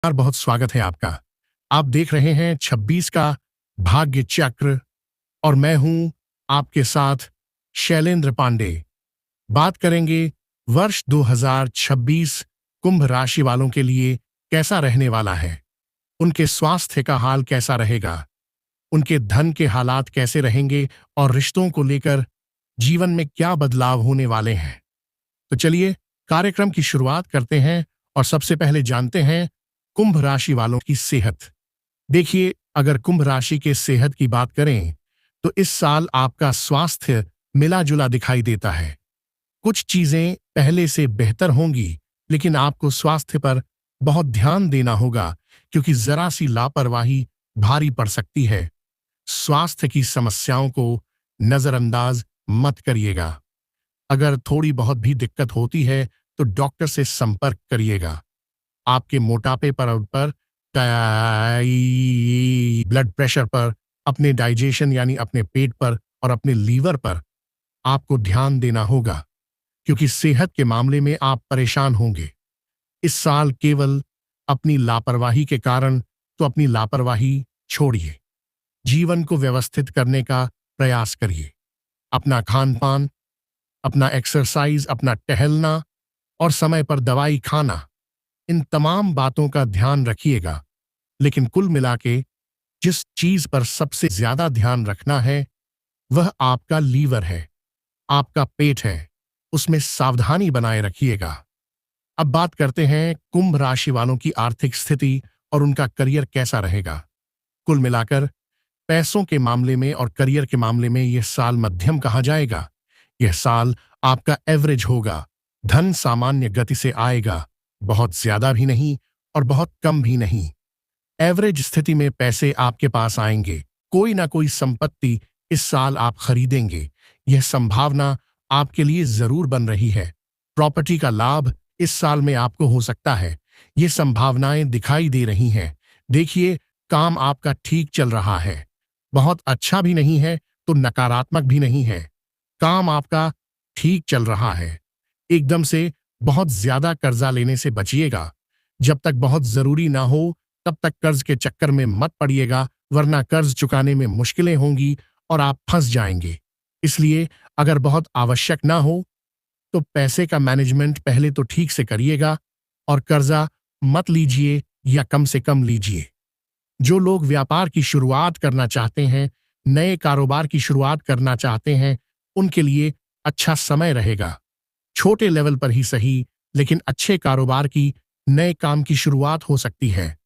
बहुत स्वागत है आपका। आप देख रहे हैं 26 का भाग्य चक्र और मैं हूं आपके साथ शैलेंद्र पांडे। बात करेंगे वर्ष 2026 कुंभ राशि वालों के लिए कैसा रहने वाला है। उनके स्वास्थ्य का हाल कैसा रहेगा, उनके धन के हालात कैसे रहेंगे और रिश्तों को लेकर जीवन में क्या बदलाव होने वाले हैं। तो चलिए कार्यक्रम की शुरुआत करते हैं और सबसे पहले जानते हैं कुंभ राशि वालों की सेहत। देखिए, अगर कुंभ राशि के सेहत की बात करें तो इस साल आपका स्वास्थ्य मिला जुला दिखाई देता है। कुछ चीजें पहले से बेहतर होंगी, लेकिन आपको स्वास्थ्य पर बहुत ध्यान देना होगा क्योंकि जरा सी लापरवाही भारी पड़ सकती है। स्वास्थ्य की समस्याओं को नजरअंदाज मत करिएगा। अगर थोड़ी बहुत भी दिक्कत होती है तो डॉक्टर से संपर्क करिएगा। आपके मोटापे पर ब्लड प्रेशर पर, अपने डाइजेशन यानी अपने पेट पर और अपने लीवर पर आपको ध्यान देना होगा क्योंकि सेहत के मामले में आप परेशान होंगे। इस साल केवल अपनी लापरवाही के कारण तो अपनी लापरवाही छोड़िए। जीवन को व्यवस्थित करने का प्रयास करिए। अपना खान पान, अपना एक्सरसाइज, अपना टहलना और समय पर दवाई खाना, इन तमाम बातों का ध्यान रखिएगा। लेकिन कुल मिला के जिस चीज पर सबसे ज्यादा ध्यान रखना है वह आपका लीवर है, आपका पेट है। उसमें सावधानी बनाए रखिएगा। अब बात करते हैं कुंभ राशि वालों की आर्थिक स्थिति और उनका करियर कैसा रहेगा। कुल मिलाकर पैसों के मामले में और करियर के मामले में यह साल मध्यम कहा जाएगा। यह साल आपका एवरेज होगा। धन सामान्य गति से आएगा, बहुत ज्यादा भी नहीं और बहुत कम भी नहीं। एवरेज स्थिति में पैसे आपके पास आएंगे। कोई ना कोई संपत्ति इस साल आप खरीदेंगे। यह संभावना आपके लिए जरूर बन रही है। प्रॉपर्टी का लाभ इस साल में आपको हो सकता है। ये संभावनाएं दिखाई दे रही हैं। देखिए, काम आपका ठीक चल रहा है। बहुत अच्छा भी नहीं है तो नकारात्मक भी नहीं है। काम आपका ठीक चल रहा है। एकदम से बहुत ज्यादा कर्जा लेने से बचिएगा। जब तक बहुत जरूरी ना हो तब तक कर्ज के चक्कर में मत पड़िएगा, वरना कर्ज चुकाने में मुश्किलें होंगी और आप फंस जाएंगे। इसलिए अगर बहुत आवश्यक ना हो तो पैसे का मैनेजमेंट पहले तो ठीक से करिएगा और कर्जा मत लीजिए या कम से कम लीजिए। जो लोग व्यापार की शुरुआत करना चाहते हैं, नए कारोबार की शुरुआत करना चाहते हैं, उनके लिए अच्छा समय रहेगा। छोटे लेवल पर ही सही, लेकिन अच्छे कारोबार की, नए काम की शुरुआत हो सकती है।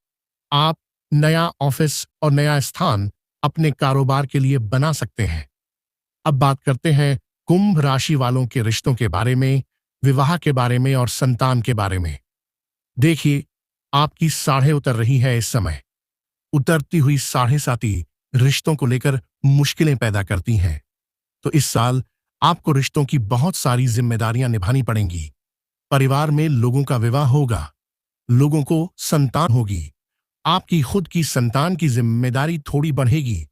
आप नया ऑफिस और नया स्थान अपने कारोबार के लिए बना सकते हैं। अब बात करते हैं कुंभ राशि वालों के रिश्तों के बारे में, विवाह के बारे में और संतान के बारे में। देखिए, आपकी साढ़े उतर रही है इस समय। उतरती हुई साढ़े साथी रिश्तों को लेकर मुश्किलें पैदा करती हैं। तो इस साल आपको रिश्तों की बहुत सारी जिम्मेदारियां निभानी पड़ेंगी। परिवार में लोगों का विवाह होगा, लोगों को संतान होगी। आपकी खुद की संतान की जिम्मेदारी थोड़ी बढ़ेगी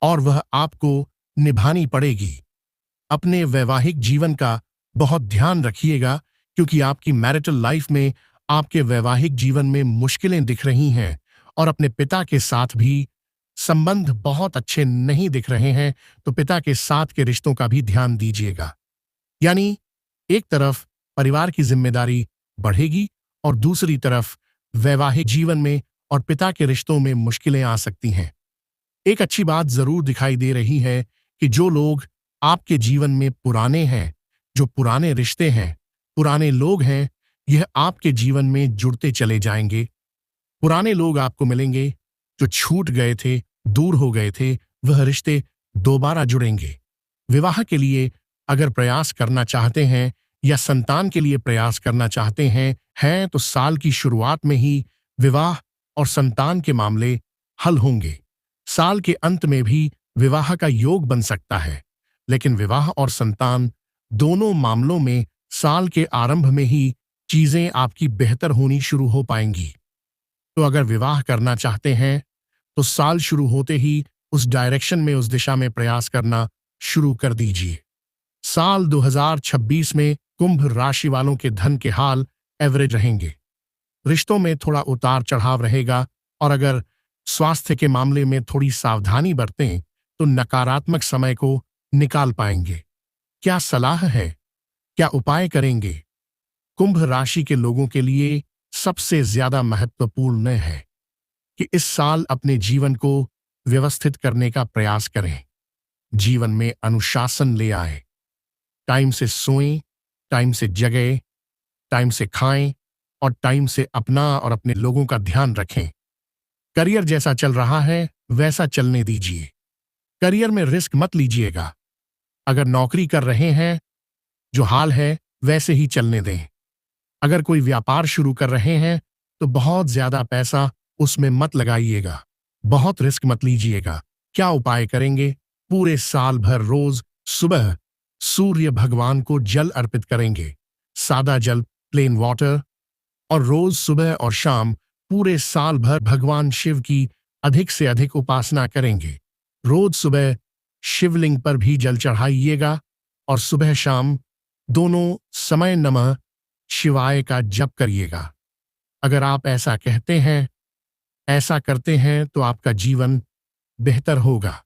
और वह आपको निभानी पड़ेगी। अपने वैवाहिक जीवन का बहुत ध्यान रखिएगा क्योंकि आपकी मैरिटल लाइफ में, आपके वैवाहिक जीवन में मुश्किलें दिख रही हैं और अपने पिता के साथ भी संबंध बहुत अच्छे नहीं दिख रहे हैं। तो पिता के साथ के रिश्तों का भी ध्यान दीजिएगा। यानी एक तरफ परिवार की जिम्मेदारी बढ़ेगी और दूसरी तरफ वैवाहिक जीवन में और पिता के रिश्तों में मुश्किलें आ सकती हैं। एक अच्छी बात जरूर दिखाई दे रही है कि जो लोग आपके जीवन में पुराने हैं, जो पुराने रिश्ते हैं, पुराने लोग हैं, यह आपके जीवन में जुड़ते चले जाएंगे। पुराने लोग आपको मिलेंगे, जो छूट गए थे, दूर हो गए थे, वह रिश्ते दोबारा जुड़ेंगे। विवाह के लिए अगर प्रयास करना चाहते हैं या संतान के लिए प्रयास करना चाहते हैं तो साल की शुरुआत में ही विवाह और संतान के मामले हल होंगे। साल के अंत में भी विवाह का योग बन सकता है, लेकिन विवाह और संतान दोनों मामलों में साल के आरंभ में ही चीजें आपकी बेहतर होनी शुरू हो पाएंगी। तो अगर विवाह करना चाहते हैं तो साल शुरू होते ही उस डायरेक्शन में, उस दिशा में प्रयास करना शुरू कर दीजिए। साल 2026 में कुंभ राशि वालों के धन के हाल एवरेज रहेंगे। रिश्तों में थोड़ा उतार चढ़ाव रहेगा, और अगर स्वास्थ्य के मामले में थोड़ी सावधानी बरतें तो नकारात्मक समय को निकाल पाएंगे। क्या सलाह है? क्या उपाय करेंगे? कुंभ राशि के लोगों के लिए सबसे ज्यादा महत्वपूर्ण है कि इस साल अपने जीवन को व्यवस्थित करने का प्रयास करें। जीवन में अनुशासन ले आए। टाइम से सोएं, टाइम से जगें, टाइम से खाएं और टाइम से अपना और अपने लोगों का ध्यान रखें। करियर जैसा चल रहा है वैसा चलने दीजिए। करियर में रिस्क मत लीजिएगा। अगर नौकरी कर रहे हैं, जो हाल है वैसे ही चलने दें। अगर कोई व्यापार शुरू कर रहे हैं तो बहुत ज्यादा पैसा उसमें मत लगाइएगा। बहुत रिस्क मत लीजिएगा। क्या उपाय करेंगे? पूरे साल भर रोज सुबह सूर्य भगवान को जल अर्पित करेंगे। सादा जल, प्लेन वाटर। और रोज सुबह और शाम पूरे साल भर भगवान शिव की अधिक से अधिक उपासना करेंगे। रोज सुबह शिवलिंग पर भी जल चढ़ाइएगा और सुबह शाम दोनों समय नमः शिवाय का जप करिएगा। अगर आप ऐसा कहते हैं, ऐसा करते हैं तो आपका जीवन बेहतर होगा।